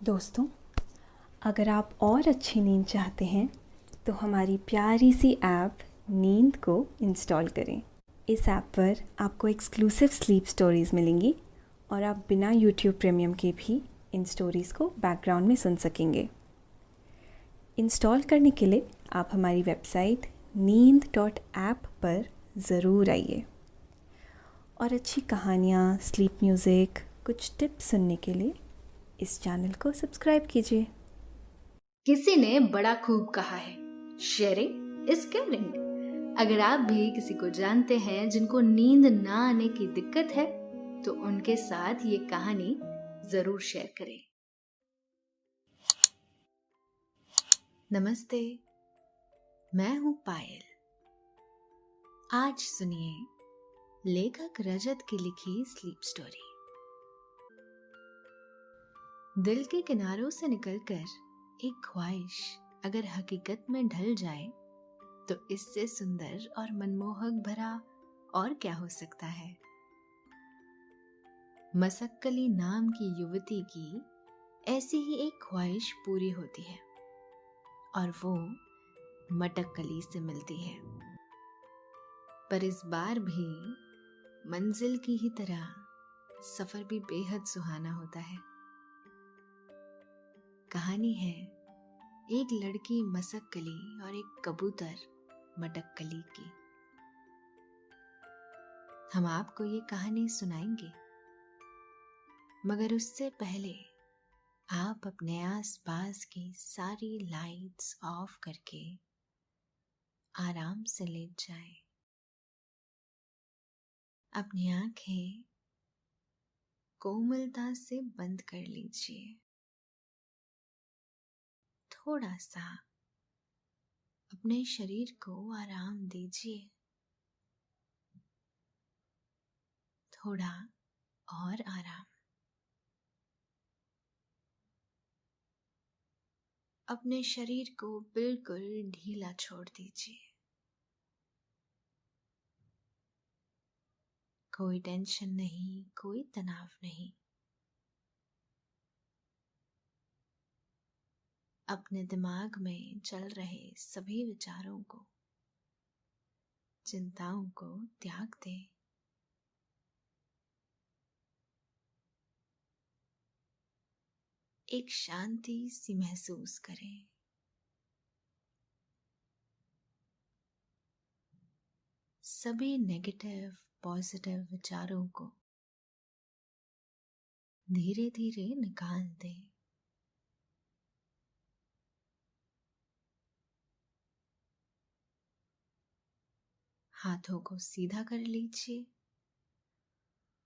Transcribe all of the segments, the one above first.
दोस्तों, अगर आप और अच्छी नींद चाहते हैं तो हमारी प्यारी सी ऐप नींद को इंस्टॉल करें। इस ऐप पर आपको एक्सक्लूसिव स्लीप स्टोरीज़ मिलेंगी और आप बिना यूट्यूब प्रीमियम के भी इन स्टोरीज़ को बैकग्राउंड में सुन सकेंगे। इंस्टॉल करने के लिए आप हमारी वेबसाइट neend.app पर ज़रूर आइए और अच्छी कहानियाँ, स्लीप म्यूज़िक, कुछ टिप्स सुनने के लिए इस चैनल को सब्सक्राइब कीजिए। किसी ने बड़ा खूब कहा है, शेयरिंग इज केयरिंग। अगर आप भी किसी को जानते हैं जिनको नींद ना आने की दिक्कत है तो उनके साथ ये कहानी जरूर शेयर करें। नमस्ते, मैं हूं पायल। आज सुनिए लेखक रजत की लिखी स्लीप स्टोरी। दिल के किनारों से निकलकर एक ख्वाहिश अगर हकीकत में ढल जाए तो इससे सुंदर और मनमोहक भरा और क्या हो सकता है। मसक्कली नाम की युवती की ऐसी ही एक ख्वाहिश पूरी होती है और वो मटक्कली से मिलती है। पर इस बार भी मंजिल की ही तरह सफर भी बेहद सुहाना होता है। कहानी है एक लड़की मसक्कली और एक कबूतर मटक्कली की। हम आपको ये कहानी सुनाएंगे, मगर उससे पहले आप अपने आसपास की सारी लाइट्स ऑफ करके आराम से लेट जाएं। अपनी आंखें कोमलता से बंद कर लीजिए। थोड़ा सा अपने शरीर को आराम दीजिए। थोड़ा और आराम। अपने शरीर को बिल्कुल ढीला छोड़ दीजिए। कोई टेंशन नहीं, कोई तनाव नहीं। अपने दिमाग में चल रहे सभी विचारों को, चिंताओं को त्याग दें। एक शांति सी महसूस करें। सभी नेगेटिव पॉजिटिव विचारों को धीरे धीरे निकाल दें। हाथों को सीधा कर लीजिए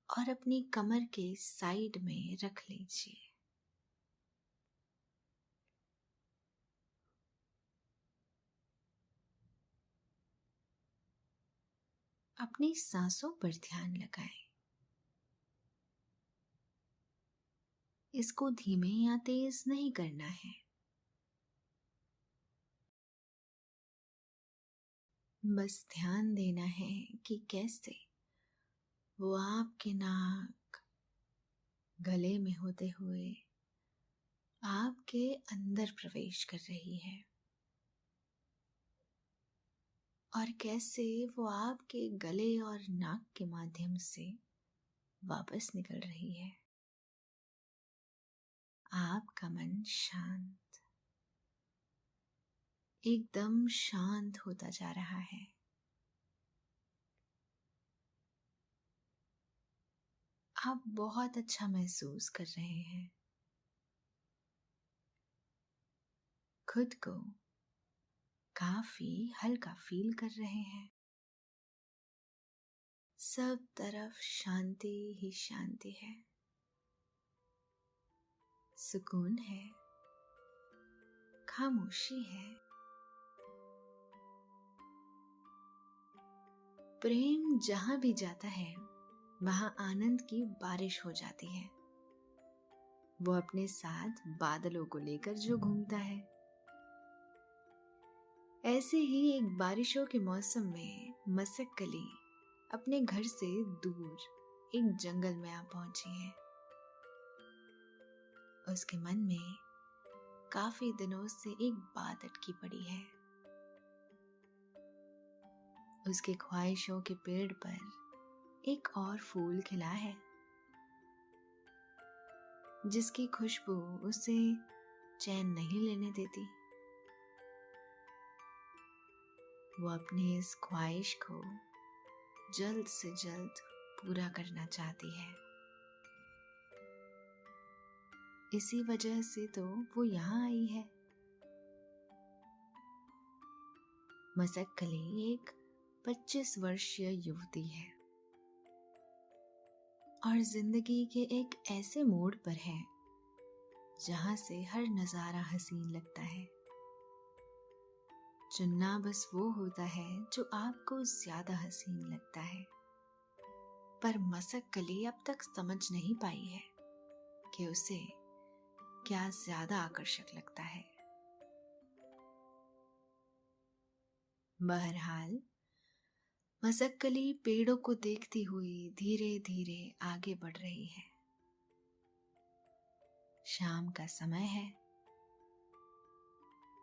और अपनी कमर के साइड में रख लीजिए। अपनी सांसों पर ध्यान लगाएं। इसको धीमे या तेज नहीं करना है। बस ध्यान देना है कि कैसे वो आपके नाक, गले में होते हुए आपके अंदर प्रवेश कर रही है और कैसे वो आपके गले और नाक के माध्यम से वापस निकल रही है। आपका मन शांत, एकदम शांत होता जा रहा है। आप बहुत अच्छा महसूस कर रहे हैं। खुद को काफी हल्का फील कर रहे हैं। सब तरफ शांति ही शांति है, सुकून है, खामोशी है। प्रेम जहां भी जाता है वहां आनंद की बारिश हो जाती है। वो अपने साथ बादलों को लेकर जो घूमता है। ऐसे ही एक बारिशों के मौसम में मसक्कली अपने घर से दूर एक जंगल में आ पहुंची है। उसके मन में काफी दिनों से एक बात अटकी पड़ी है। उसके ख्वाहिशों के पेड़ पर एक और फूल खिला है, जिसकी खुशबू उसे चैन नहीं लेने देती। वो अपनी इस ख्वाहिश को जल्द से जल्द पूरा करना चाहती है। इसी वजह से तो वो यहाँ आई है। मसक्कली एक 25 वर्षीय युवती है और जिंदगी के एक ऐसे मोड़ पर है जहां से हर नजारा हसीन लगता है। चुनना बस वो होता है जो आपको ज्यादा हसीन लगता है। पर मसक्कली अब तक समझ नहीं पाई है कि उसे क्या ज्यादा आकर्षक लगता है। बहरहाल मसक्कली पेड़ों को देखती हुई धीरे धीरे आगे बढ़ रही है। शाम का समय है।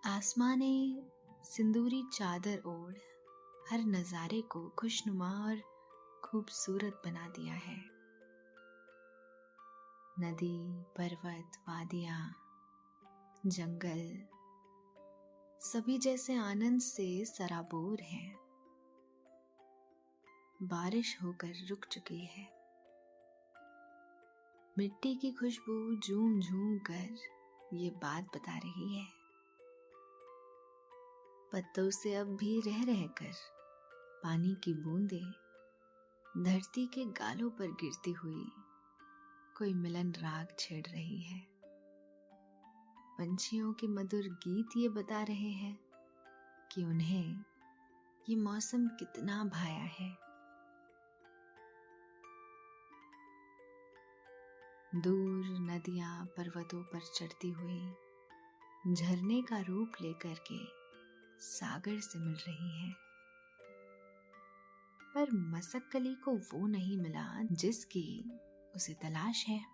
आसमाने सिंदूरी चादर ओढ़ हर नजारे को खुशनुमा और खूबसूरत बना दिया है। नदी, पर्वत, वादियां, जंगल सभी जैसे आनंद से सराबोर हैं। बारिश होकर रुक चुकी है। मिट्टी की खुशबू झूम झूम कर ये बात बता रही है। पत्तों से अब भी रह रहकर पानी की बूंदें धरती के गालों पर गिरती हुई कोई मिलन राग छेड़ रही है। पंछियों के मधुर गीत ये बता रहे हैं कि उन्हें ये मौसम कितना भाया है। दूर नदियां पर्वतों पर चढ़ती हुई झरने का रूप लेकर के सागर से मिल रही है। पर मसक्कली को वो नहीं मिला जिसकी उसे तलाश है।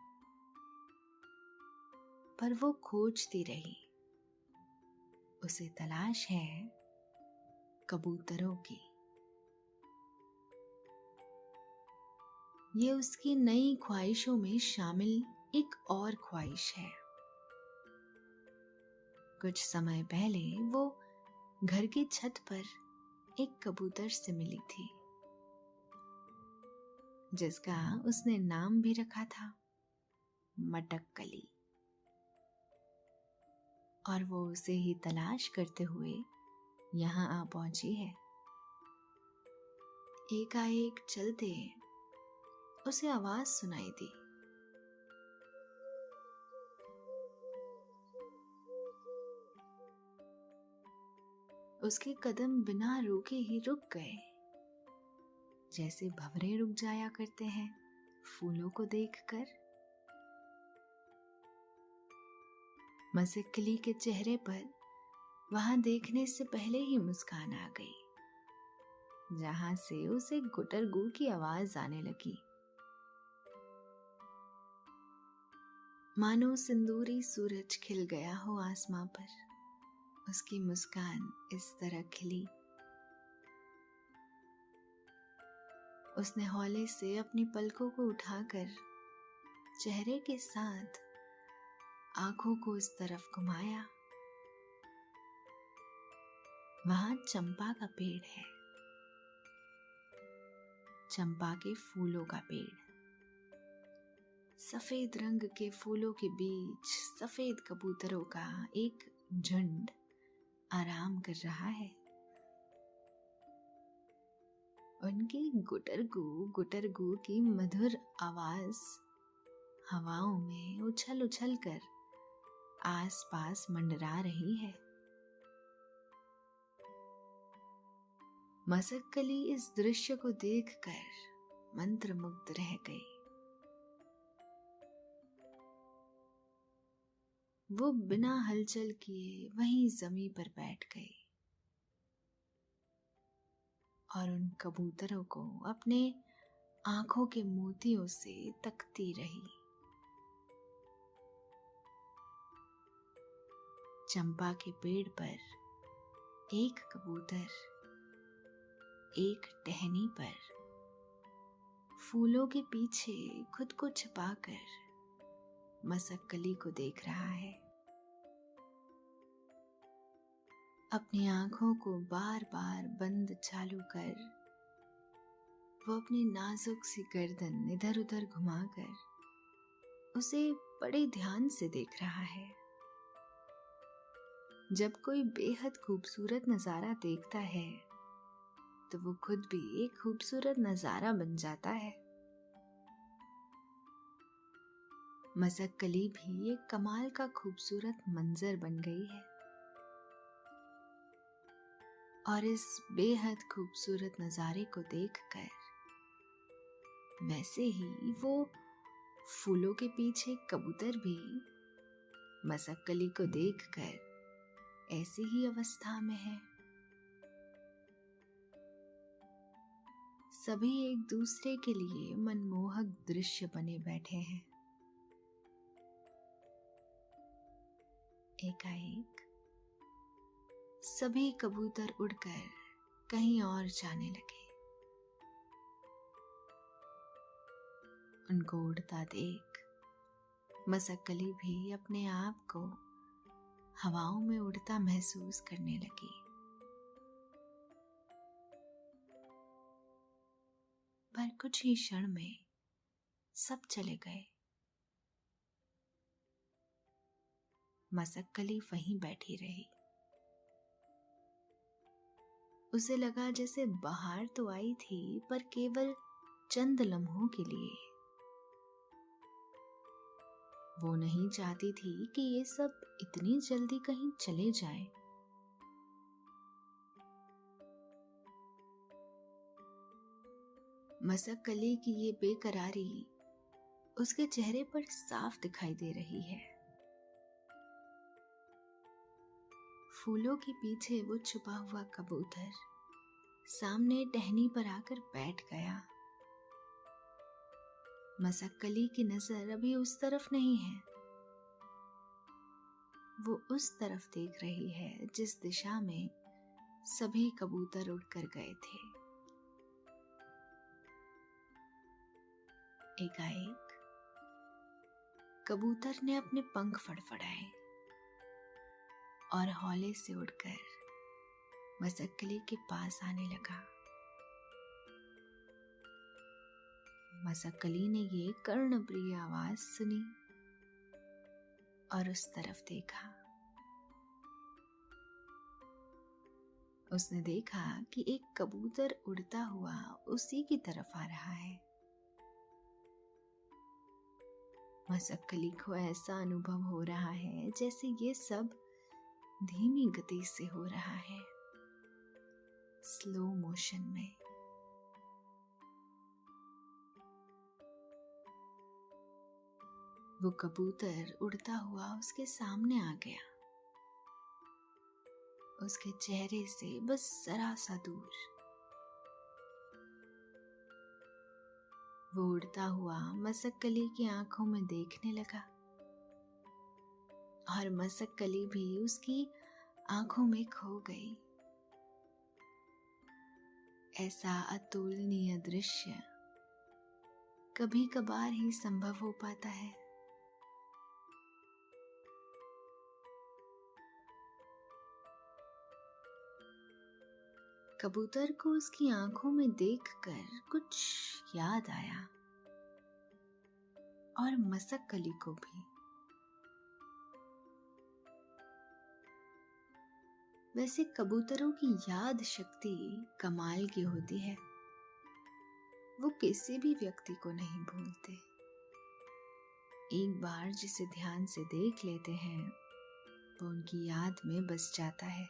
पर वो खोजती रही। उसे तलाश है कबूतरों की। ये उसकी नई ख्वाहिशों में शामिल एक और ख्वाहिश है। कुछ समय पहले वो घर की छत पर एक कबूतर से मिली थी, जिसका उसने नाम भी रखा था मटक्कली। और वो उसे ही तलाश करते हुए यहाँ आ पहुंची है। एकाएक चलते उसे आवाज सुनाई दी। उसके कदम बिना रुके ही रुक गए, जैसे भंवरे रुक जाया करते हैं फूलों को देखकर। मसक्कली के चेहरे पर वहां देखने से पहले ही मुस्कान आ गई, जहां से उसे गुटर गू की आवाज आने लगी। मानो सिंदूरी सूरज खिल गया हो आसमां पर। उसकी मुस्कान इस तरह खिली। उसने हौले से अपनी पलकों को उठाकर चेहरे के साथ आंखों को इस तरफ घुमाया। वहां चंपा का पेड़ है, चंपा के फूलों का पेड़। सफेद रंग के फूलों के बीच सफेद कबूतरों का एक झुंड आराम कर रहा है। उनकी गुटर गू की मधुर आवाज हवाओं में उछल उछल कर आसपास मंडरा रही है। मसक्कली इस दृश्य को देखकर मंत्रमुग्ध रह गई। वो बिना हलचल किए वहीं जमीन पर बैठ गई और उन कबूतरों को अपने आंखों के मोतियों से तकती रही। चंपा के पेड़ पर एक कबूतर एक टहनी पर फूलों के पीछे खुद को छिपाकर मसक्कली को देख रहा है। अपनी आंखों को बार बार बंद चालू कर वो अपनी नाजुक सी गर्दन इधर उधर घुमाकर उसे बड़े ध्यान से देख रहा है। जब कोई बेहद खूबसूरत नजारा देखता है तो वो खुद भी एक खूबसूरत नजारा बन जाता है। मसक्कली भी एक कमाल का खूबसूरत मंजर बन गई है और इस बेहद खूबसूरत नजारे को देखकर वैसे ही वो फूलों के पीछे कबूतर भी मसक्कली को देखकर ऐसी ही अवस्था में है। सभी एक दूसरे के लिए मनमोहक दृश्य बने बैठे हैं। एकाएक सभी कबूतर उड़कर कहीं और जाने लगे। उनको उड़ता देख मसक्कली भी अपने आप को हवाओं में उड़ता महसूस करने लगी। पर कुछ ही क्षण में सब चले गए। मसक्कली वहीं बैठी रही। उसे लगा जैसे बाहर तो आई थी पर केवल चंद लम्हों के लिए। वो नहीं चाहती थी कि ये सब इतनी जल्दी कहीं चले जाए। मसक्कली की ये बेकरारी उसके चेहरे पर साफ दिखाई दे रही है। फूलों के पीछे वो छुपा हुआ कबूतर सामने टहनी पर आकर बैठ गया। मसक्कली की नजर अभी उस तरफ नहीं है। वो उस तरफ देख रही है जिस दिशा में सभी कबूतर उड़कर गए थे। एकाएक कबूतर ने अपने पंख फड़फड़ाए और हौले से उड़कर मसक्कली के पास आने लगा। मसक्कली ने ये कर्णप्रिय आवाज सुनी और उस तरफ देखा। उसने देखा कि एक कबूतर उड़ता हुआ उसी की तरफ आ रहा है। मसक्कली को ऐसा अनुभव हो रहा है जैसे ये सब धीमी गति से हो रहा है, स्लो मोशन में। वो कबूतर उड़ता हुआ उसके सामने आ गया, उसके चेहरे से बस जरा सा दूर। वो उड़ता हुआ मसक्कली की आंखों में देखने लगा और मसक्कली भी उसकी आंखों में खो गई। ऐसा अतुलनीय दृश्य कभी कभार ही संभव हो पाता है। कबूतर को उसकी आंखों में देखकर कुछ याद आया और मसक्कली को भी। वैसे कबूतरों की याद शक्ति कमाल की होती है। वो किसी भी व्यक्ति को नहीं भूलते। एक बार जिसे ध्यान से देख लेते हैं वो उनकी याद में बस जाता है।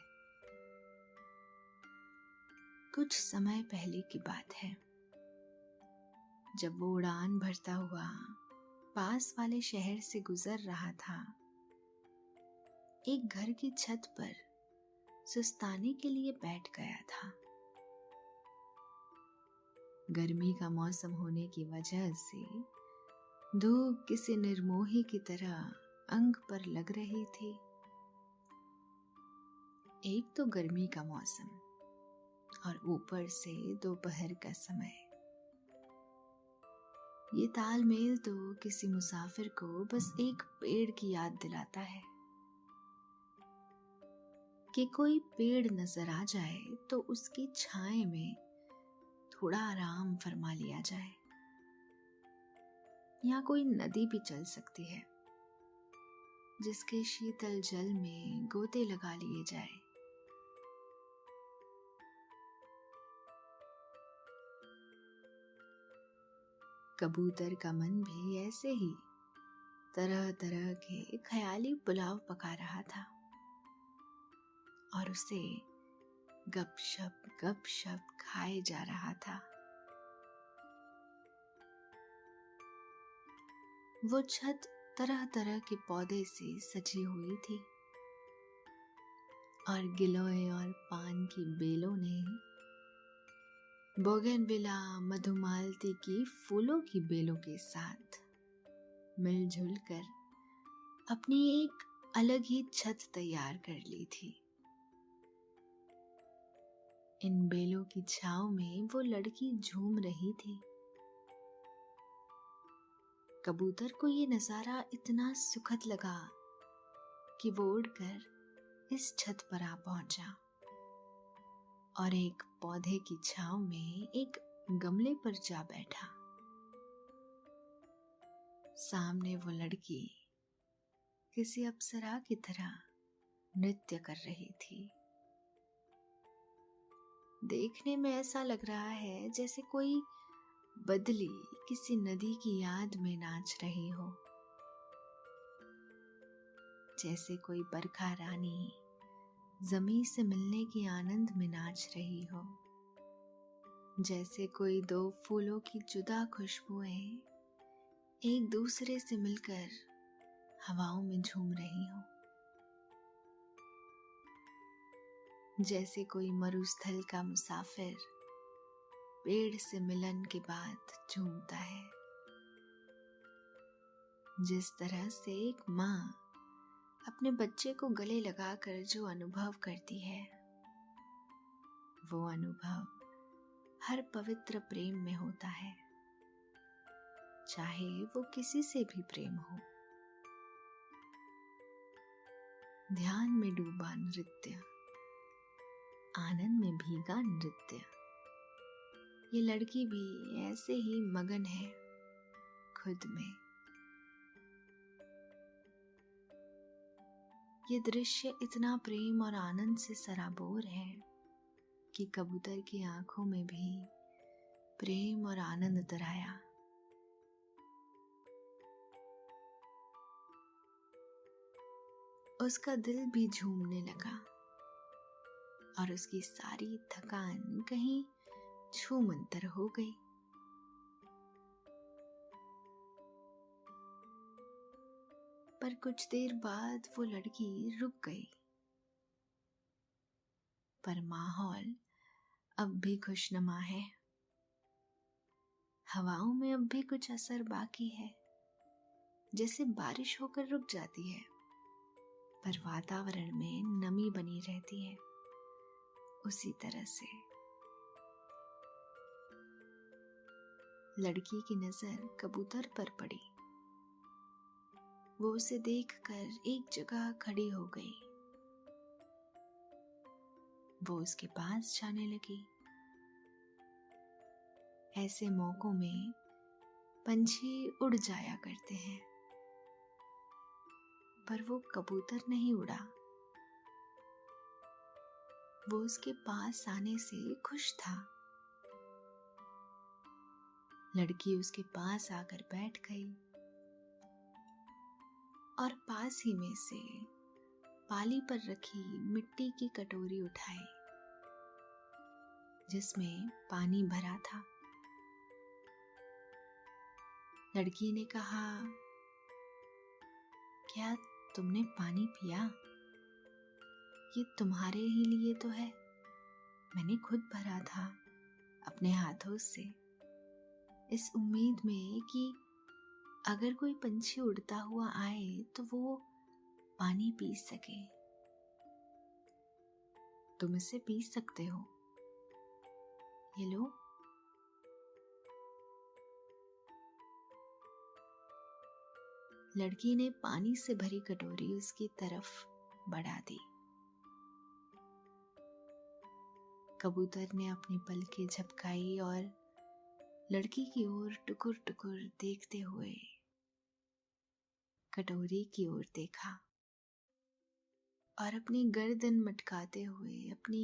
कुछ समय पहले की बात है, जब वो उड़ान भरता हुआ पास वाले शहर से गुजर रहा था। एक घर की छत पर सुस्ताने के लिए बैठ गया था। गर्मी का मौसम होने की वजह से धूप किसी निर्मोही की तरह अंग पर लग रही थी। एक तो गर्मी का मौसम और ऊपर से दोपहर का समय। ये तालमेल तो किसी मुसाफिर को बस एक पेड़ की याद दिलाता है कि कोई पेड़ नजर आ जाए तो उसकी छाए में थोड़ा आराम फरमा लिया जाए। यहाँ कोई नदी भी चल सकती है जिसके शीतल जल में गोते लगा लिए जाए। कबूतर का मन भी ऐसे ही तरह तरह के ख्याली पुलाव पका रहा था और उसे गपशप खाए जा रहा था। वो छत तरह तरह के पौधे से सजी हुई थी और गिलोय और पान की बेलों ने बोगनविला मधुमालती की फूलों की बेलों के साथ मिलजुल कर अपनी एक अलग ही छत तैयार कर ली थी। इन बेलों की छांव में वो लड़की झूम रही थी। कबूतर को ये नजारा इतना सुखद लगा कि वो उड़कर इस छत पर आ पहुंचा और एक पौधे की छांव में एक गमले पर जा बैठा। सामने वो लड़की किसी अप्सरा की तरह नृत्य कर रही थी। देखने में ऐसा लग रहा है जैसे कोई बदली किसी नदी की याद में नाच रही हो, जैसे कोई बरखा रानी जमीन से मिलने के आनंद में नाच रही हो, जैसे कोई दो फूलों की जुदा खुशबुएं एक दूसरे से मिलकर हवाओं में झूम रही हो, जैसे कोई मरुस्थल का मुसाफिर पेड़ से मिलन के बाद झूमता है। जिस तरह से एक माँ अपने बच्चे को गले लगाकर जो अनुभव करती है, वो अनुभव हर पवित्र प्रेम में होता है, चाहे वो किसी से भी प्रेम हो। ध्यान में डूबा नृत्य, आनंद में भीगा नृत्य। ये लड़की भी ऐसे ही मगन है खुद में। ये दृश्य इतना प्रेम और आनंद से सराबोर है कि कबूतर की आंखों में भी प्रेम और आनंद उतर आया। उसका दिल भी झूमने लगा और उसकी सारी थकान कहीं छूमंतर हो गई। पर कुछ देर बाद वो लड़की रुक गई। पर माहौल अब भी खुशनुमा है। हवाओं में अब भी कुछ असर बाकी है, जैसे बारिश होकर रुक जाती है पर वातावरण में नमी बनी रहती है, उसी तरह से लड़की की नजर कबूतर पर पड़ी। वो उसे देखकर एक जगह खड़ी हो गई। वो उसके पास जाने लगी। ऐसे मौकों में पंछी उड़ जाया करते हैं, पर वो कबूतर नहीं उड़ा। वो उसके पास आने से खुश था। लड़की उसके पास आकर बैठ गई और पास ही में से पाली पर रखी मिट्टी की कटोरी उठाई जिसमें पानी भरा था। लड़की ने कहा, क्या तुमने पानी पिया? ये तुम्हारे ही लिए तो है। मैंने खुद भरा था अपने हाथों से, इस उम्मीद में कि अगर कोई पंछी उड़ता हुआ आए तो वो पानी पी सके। तुम इसे पी सकते हो, ये लो। लड़की ने पानी से भरी कटोरी उसकी तरफ बढ़ा दी। कबूतर ने अपनी पलकें झपकाई और लड़की की ओर टुकुर टुकुर देखते हुए कटोरी की ओर देखा और अपनी गर्दन मटकाते हुए अपनी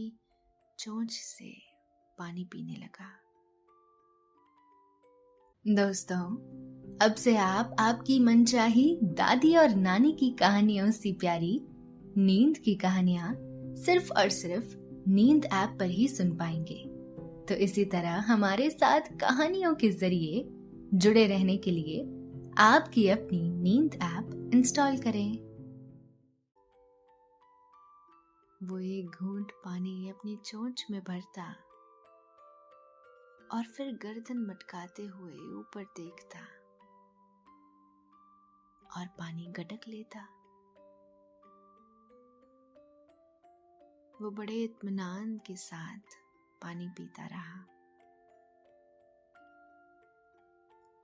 चोंच से पानी पीने लगा। दोस्तों, अब से आप आपकी मनचाही दादी और नानी की कहानियों से प्यारी नींद की कहानियां सिर्फ और सिर्फ नींद ऐप पर ही सुन पाएंगे। तो इसी तरह हमारे साथ कहानियों के जरिए जुड़े रहने के लिए आपकी अपनी नींद ऐप इंस्टॉल करें। वो एक घूंट पानी अपनी चोंच में भरता और फिर गर्दन मटकाते हुए ऊपर देखता और पानी गटक लेता। वो बड़े इत्मीनान के साथ पानी पीता रहा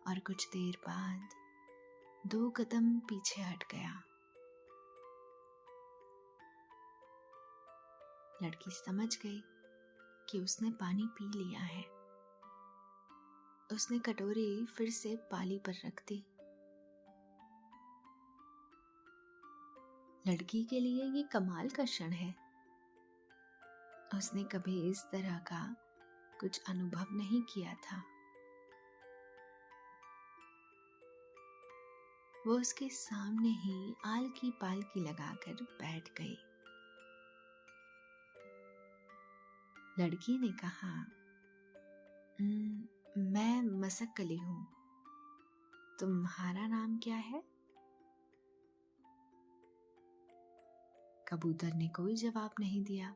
और कुछ देर बाद 2 कदम पीछे हट गया। लड़की समझ गई कि उसने पानी पी लिया है। उसने कटोरी फिर से पाली पर रख दी। लड़की के लिए ये कमाल का क्षण है। उसने कभी इस तरह का कुछ अनुभव नहीं किया था। वो उसके सामने ही आलकी पालकी लगाकर बैठ गई। लड़की ने कहा, मैं मसक्कली हूं, तुम्हारा नाम क्या है? कबूतर ने कोई जवाब नहीं दिया,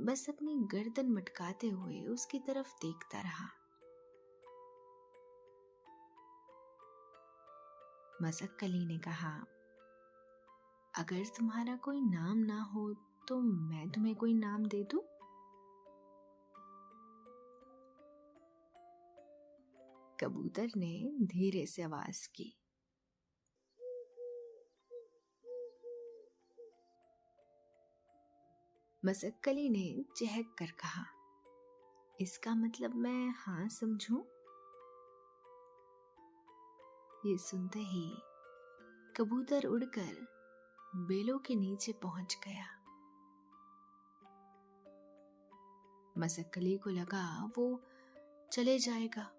बस अपनी गर्दन मटकाते हुए उसकी तरफ देखता रहा। मसक्कली ने कहा, अगर तुम्हारा कोई नाम ना हो तो मैं तुम्हें कोई नाम दे दूं? कबूतर ने धीरे से आवाज की। मसक्कली ने चहक कर कहा, इसका मतलब मैं हाँ समझूं? ये सुनते ही कबूतर उड़कर बेलों के नीचे पहुंच गया। मसक्कली को लगा वो चले जाएगा,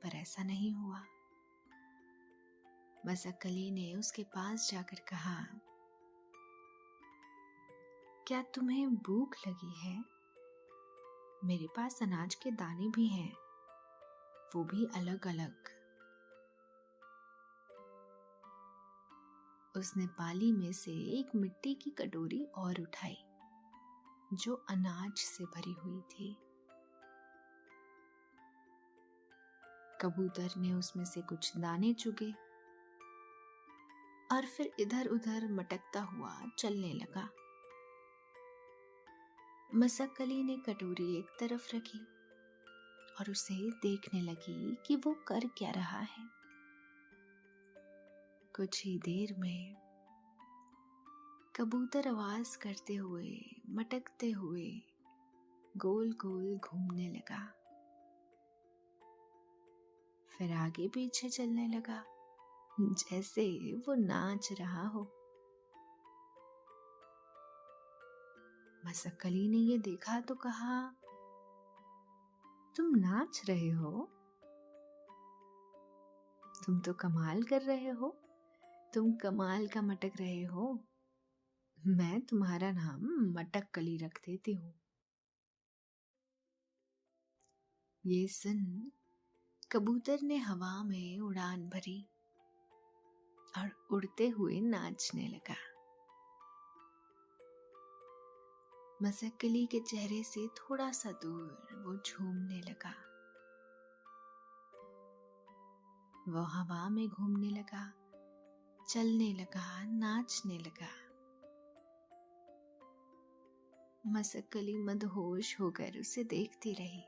पर ऐसा नहीं हुआ। मसक्कली ने उसके पास जाकर कहा, क्या तुम्हें भूख लगी है? मेरे पास अनाज के दाने भी हैं, वो भी अलग अलग। उसने पाली में से एक मिट्टी की कटोरी और उठाई जो अनाज से भरी हुई थी। कबूतर ने उसमें से कुछ दाने चुगे और फिर इधर उधर मटकता हुआ चलने लगा। मसक्कली ने कटोरी एक तरफ रखी और उसे देखने लगी कि वो कर क्या रहा है। कुछ ही देर में कबूतर आवाज करते हुए मटकते हुए गोल गोल घूमने लगा, फिर आगे पीछे चलने लगा जैसे वो नाच रहा हो। मसक्कली ने ये देखा तो कहा, तुम नाच रहे हो? तुम तो कमाल कर रहे हो, तुम कमाल का मटक रहे हो। मैं तुम्हारा नाम मटक्कली रख देती हूँ। ये सुन कबूतर ने हवा में उड़ान भरी और उड़ते हुए नाचने लगा। मसक्कली के चेहरे से थोड़ा सा दूर वो झूमने लगा। वो हवा में घूमने लगा, चलने लगा, नाचने लगा। मसक्कली मदहोश होकर उसे देखती रही।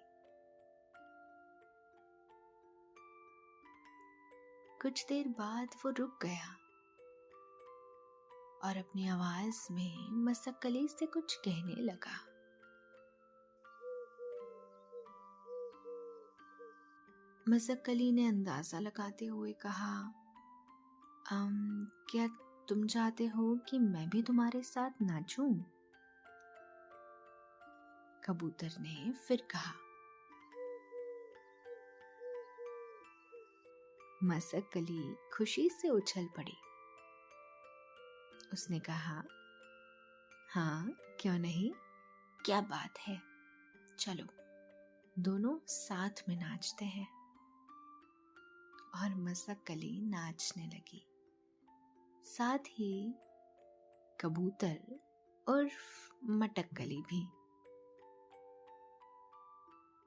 कुछ देर बाद वो रुक गया और अपनी आवाज में मसक्कली से कुछ कहने लगा। मसक्कली ने अंदाजा लगाते हुए कहा, क्या तुम चाहते हो कि मैं भी तुम्हारे साथ नाचूं? कबूतर ने फिर कहा। मसक्कली खुशी से उछल पड़ी। उसने कहा, हाँ क्यों नहीं, क्या बात है, चलो दोनों साथ में नाचते हैं। और मसक्कली नाचने लगी, साथ ही कबूतर और मटक्कली भी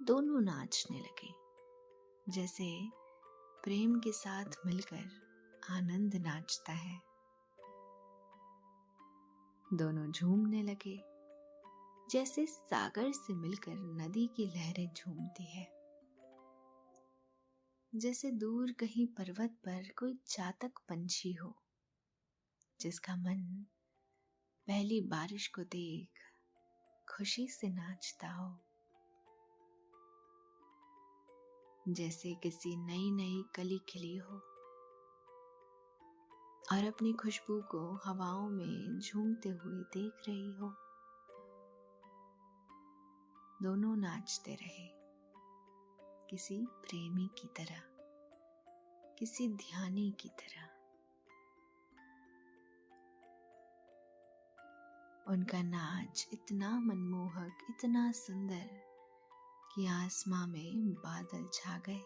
दोनों नाचने लगे, जैसे प्रेम के साथ मिलकर आनंद नाचता है। दोनों झूमने लगे, जैसे सागर से मिलकर नदी की लहरें झूमती है। जैसे दूर कहीं पर्वत पर कोई चातक पंछी हो, जिसका मन पहली बारिश को देख खुशी से नाचता हो। जैसे किसी नई नई कली खिली हो और अपनी खुशबू को हवाओं में झूमते हुए देख रही हो। दोनों नाचते रहे, किसी प्रेमी की तरह, किसी ध्यानी की तरह। उनका नाच इतना मनमोहक, इतना सुंदर कि आसमां में बादल छा गए,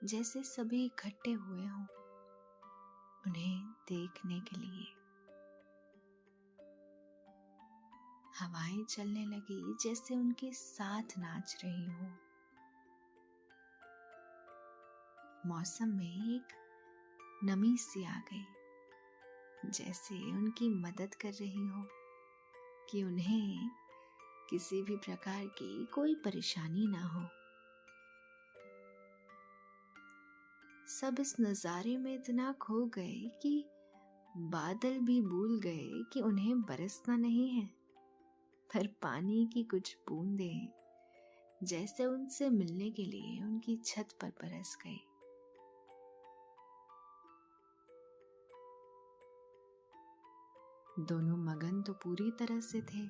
जैसे सभी इकट्ठे हुए हों उन्हें देखने के लिए। हवाएं चलने लगी, जैसे उनके साथ नाच रही हो। मौसम में एक नमी सी आ गई, जैसे उनकी मदद कर रही हो कि उन्हें किसी भी प्रकार की कोई परेशानी ना हो। सब इस नजारे में इतना खो गए कि बादल भी भूल गए कि उन्हें बरसना नहीं है, पर पानी की कुछ बूंदें जैसे उनसे मिलने के लिए उनकी छत पर बरस गई। दोनों मगन तो पूरी तरह से थे,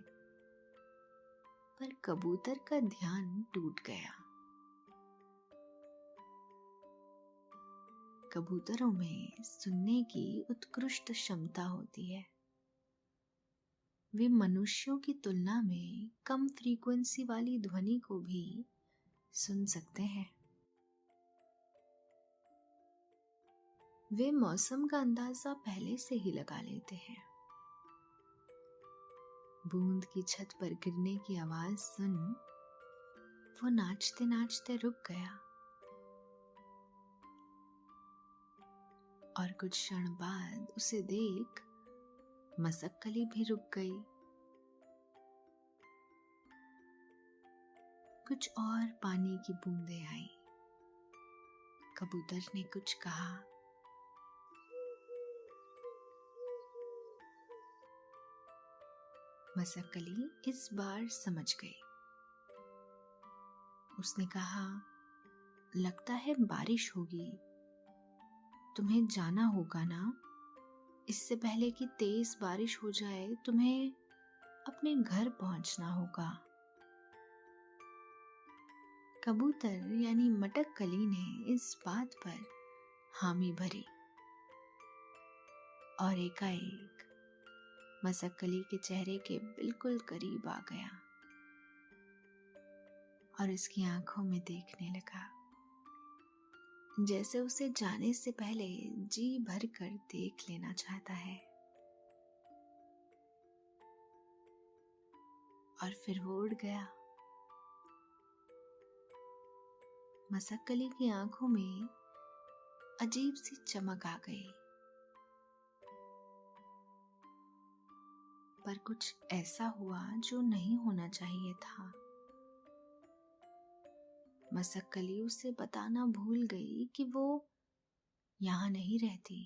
पर कबूतर का ध्यान टूट गया। कबूतरों में सुनने की उत्कृष्ट क्षमता होती है। वे मनुष्यों की तुलना में कम फ्रीक्वेंसी वाली ध्वनि को भी सुन सकते हैं। वे मौसम का अंदाजा पहले से ही लगा लेते हैं। बूंद की छत पर गिरने की आवाज सुन वो नाचते नाचते रुक गया और कुछ क्षण बाद उसे देख मसक्कली भी रुक गई। कुछ और पानी की बूंदें आई। कबूतर ने कुछ कहा। मसक्कली इस बार समझ गई। उसने कहा, लगता है बारिश होगी, तुम्हें जाना होगा ना? इससे पहले कि तेज बारिश हो जाए तुम्हें अपने घर पहुंचना होगा। कबूतर यानी मटक्कली ने इस बात पर हामी भरी और एकाएक मसक्कली के चेहरे के बिल्कुल करीब आ गया और उसकी आंखों में देखने लगा, जैसे उसे जाने से पहले जी भर कर देख लेना चाहता है। और फिर वो उड़ गया। मसक्कली की आंखों में अजीब सी चमक आ गई। पर कुछ ऐसा हुआ जो नहीं होना चाहिए था। मसक्कली उसे बताना भूल गई कि वो यहाँ नहीं रहती।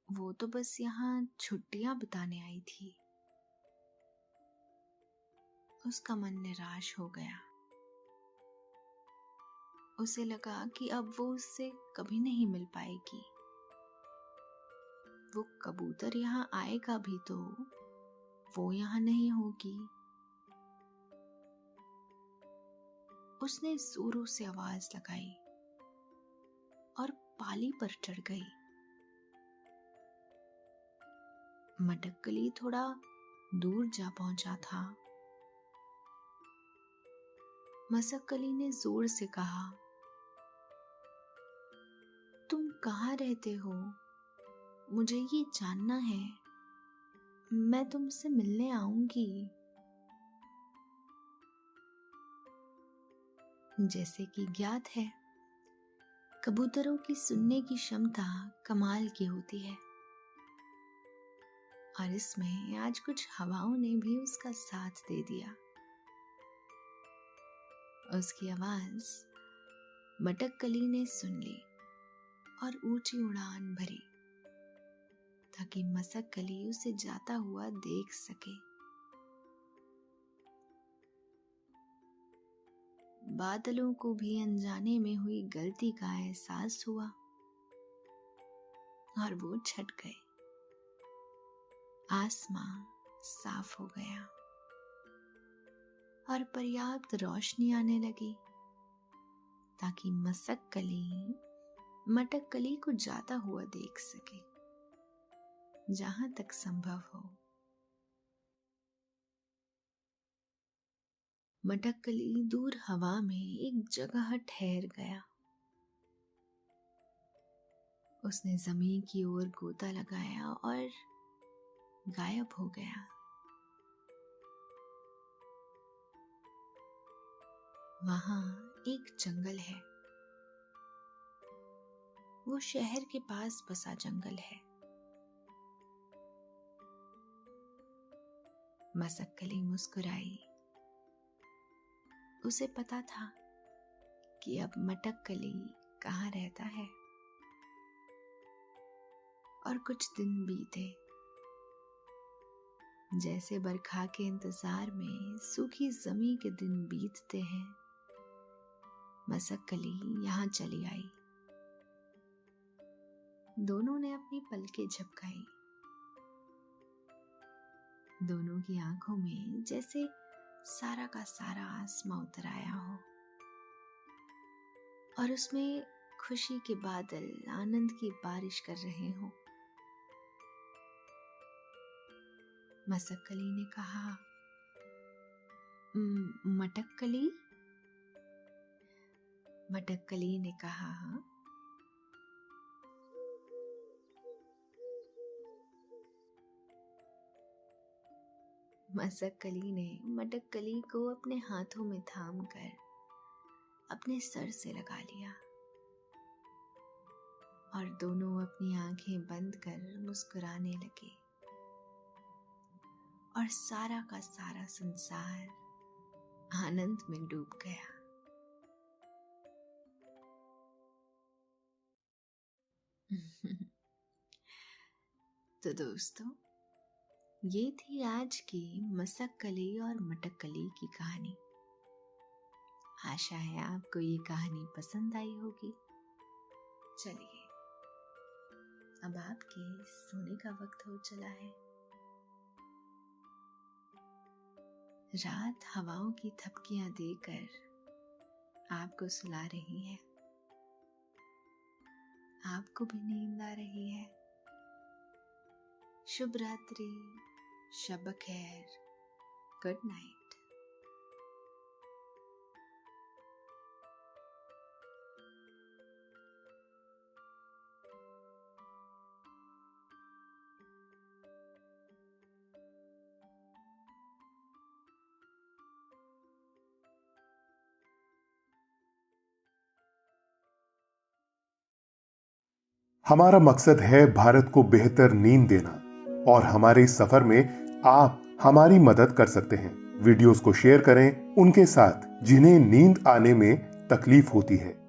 वो तो बस यहाँ छुट्टियां बिताने आई थी। उसका मन निराश हो गया। उसे लगा कि अब वो उससे कभी नहीं मिल पाएगी। वो कबूतर यहाँ आएगा भी तो वो यहाँ नहीं होगी। उसने जोरों से आवाज लगाई और पाली पर चढ़ गई। मटक्कली थोड़ा दूर जा पहुंचा था। मसक्कली ने जोर से कहा, तुम कहाँ रहते हो? मुझे ये जानना है। मैं तुमसे मिलने आऊंगी। जैसे कि ज्ञात है, कबूतरों की सुनने की क्षमता कमाल की होती है और इसमें आज कुछ हवाओं ने भी उसका साथ दे दिया। उसकी आवाज मटक्कली ने सुन ली और ऊंची उड़ान भरी ताकि मसक्कली उसे जाता हुआ देख सके। बादलों को भी अनजाने में हुई गलती का एहसास हुआ और वो छट गए। आसमां साफ हो गया और पर्याप्त रोशनी आने लगी ताकि मसक्कली मटक्कली को जाता हुआ देख सके जहां तक संभव हो। मटक्कली दूर हवा में एक जगह ठहर गया। उसने जमीन की ओर गोता लगाया और गायब हो गया। वहां एक जंगल है। वो शहर के पास बसा जंगल है। मसक्कली मुस्कुराई। उसे पता था कि अब मटक्कली कहाँ रहता है। और कुछ दिन बीते। जैसे बरखा के इंतजार में सूखी जमीन के दिन बीतते हैं, मसक्कली यहाँ चली आई। दोनों ने अपनी पलकें झपकाई। दोनों की आंखों में जैसे सारा का सारा आसमां उतर आया हो और उसमें खुशी के बादल आनंद की बारिश कर रहे हो। मसक्कली ने कहा, मटक्कली? मटक्कली ने कहा, मसक्कली ने मटक्कली को अपने हाथों में थाम कर अपने सर से लगा लिया और दोनों अपनी आंखें बंद कर मुस्कुराने लगे और सारा का सारा संसार आनंद में डूब गया। तो दोस्तों, ये थी आज की मसक्कली और मटक्कली की कहानी। आशा है आपको ये कहानी पसंद आई होगी। चलिए, अब आपके सोने का वक्त हो चला है। रात हवाओं की थपकियां देकर आपको सुला रही है। आपको भी नींद आ रही है। शुभ रात्रि, शब खैर, गुड नाइट। हमारा मकसद है भारत को बेहतर नींद देना, और हमारे इस सफर में आप हमारी मदद कर सकते हैं। वीडियोस को शेयर करें उनके साथ जिन्हें नींद आने में तकलीफ होती है।